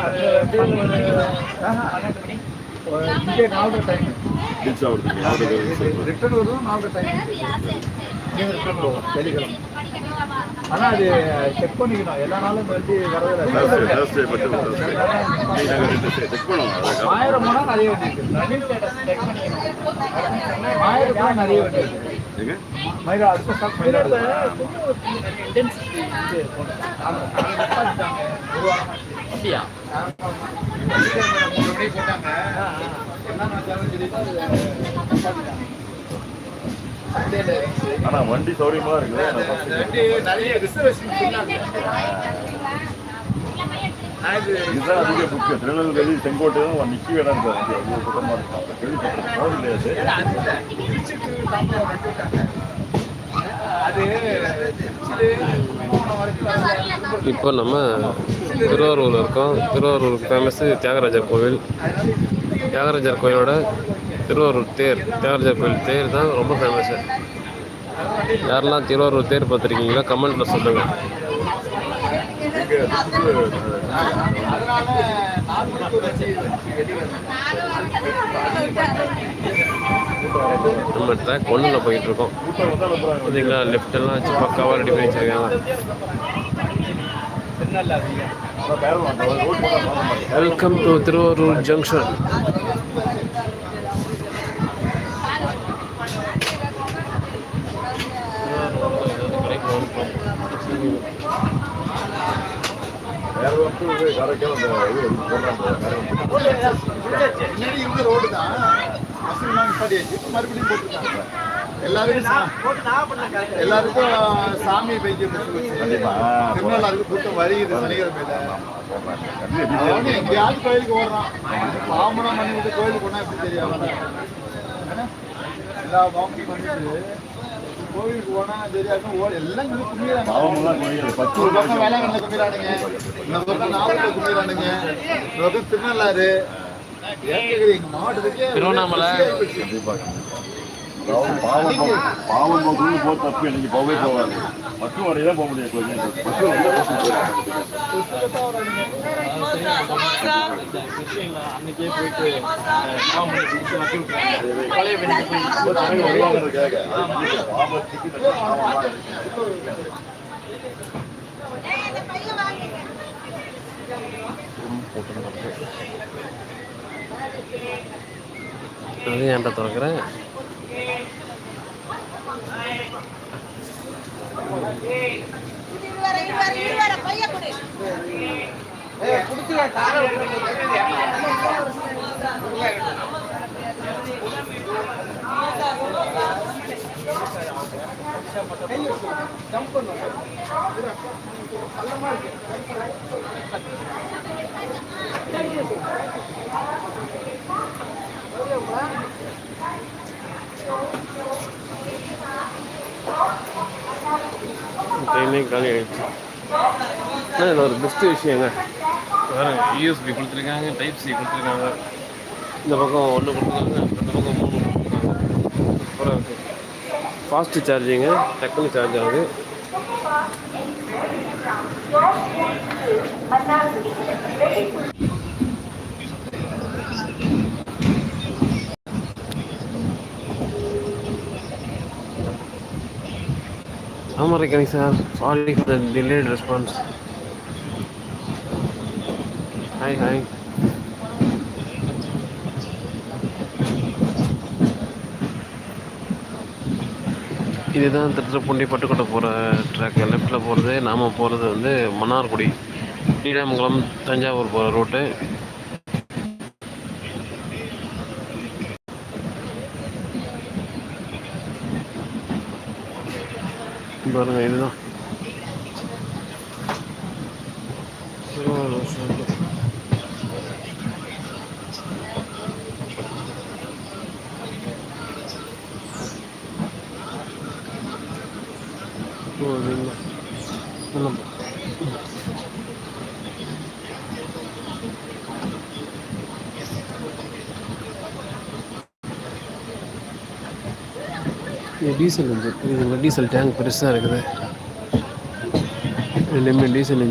அது இங்கே 4 time reach ஆகுறதுக்கு ரிட்டர்ன் வரும் 4 டைம் ரிட்டர்ன் வரும் வெள்ளிக்கிழமை. ஆனால் அது செக் பண்ணிக்கணும் எல்லா நாளும் வண்டி வரதில்லை. 1000 போனால் நிறைய வண்டி இருக்குது. 1000 போனால் நிறைய வண்டி இருக்குது. மயிலா அடுத்த ஸ்டாக் மயிலா அப்படியா போட்டாங்க. ஆனா வண்டி சௌரியமா இருக்குது. நிறைய ரிசர்வேஷன் இதுதான் அதிக புக்கு. திருநெல்வேலி செங்கோட்டை தான் நிற்க இடம் இருக்காது. அது ஒரு பக்கமாக இருக்கும். அப்போ கேள்விப்பட்டிருக்கோம். போக முடியாது. இப்போ நம்ம திருவாரூரில் இருக்கோம். திருவாரூருக்கு ஃபேமஸ்ஸு தியாகராஜர் கோவில். தியாகராஜர் கோயிலோட திருவாரூர் தேர், தியாகராஜர் கோயில் தேர் தான் ரொம்ப ஃபேமஸ்ஸு. யாரெல்லாம் திருவாரூர் தேர் பார்த்துருக்கீங்களா கமெண்ட்டில் சொல்லுங்கள். நம்ம ட்ராக் 1ல் போயிட்டுருக்கோம். பார்த்தீங்களா லெஃப்டெல்லாம் வச்சு பக்காவாக ரெடி பண்ணி வச்சுருக்காங்க. Welcome to Thiruvarur junction. Road தான் மறுபடியும் போட்டுருக்காங்க. எல்லாருக்கும் சாமி பைக்கியம் திருநள்ளாருக்கு கூட்டம் வருகிறது சனிக்கிழமையில. எங்கேயாவது கோயிலுக்கு ஓடுறான். பாம்பனம் பண்ணி விட்டு கோயிலுக்கு போனா எப்படி தெரியாது. எல்லா பாம்பும் பண்ணிட்டு கோவிலுக்கு போனா தெரியாது. எல்லாம் கும்பிடுறாங்க. ஒரு பக்கம் வேளாங்கண்ணில கும்பிடுறானுங்க, இந்த பக்கம் நாகூர்ல கும்பிடுறானுங்க, இந்த பக்கம் திருநள்ளாறு. திருவண்ணாமலை பாவம் போக தப்பு. எனக்கு போகவே போகாது. மக்கள் வரையும் தான் போக முடியாது. அன்னைக்கே போயிட்டு அது ஏன்டா திறக்கிறேன். ட்ரெயினே காலி ஆகிடுச்சு. இதில் ஒரு பெஸ்ட்டு விஷயங்க வேறு யூஎஸ்பி கொடுத்துருக்காங்க, டைப் சி கொடுத்துருக்காங்க. இந்த பக்கம் 1 கொடுத்துருக்காங்க, இந்த பக்கம் 3 கொடுத்துருக்காங்க. சூப்பராக இருக்குது. ஃபாஸ்ட்டு சார்ஜிங்க, டக்குன்னு சார்ஜ் ஆகுது. Amar sir, sorry for the delayed response. Hi. இதுதான் திருத்துறைப்பூண்டி பட்டுக்கோட்டை போகிற ட்ராக்கு. லெஃப்டில் போகிறது, நாம் போகிறது வந்து மன்னார்குடி, ஸ்ரீராமங்கலம், தஞ்சாவூர் போகிற ரூட்டு. பாருங்க, இதுதான் டீசல் வந்து இதுல டீசல் டேங்க் பெருசாக இருக்குது. ரெண்டுமே டீசல்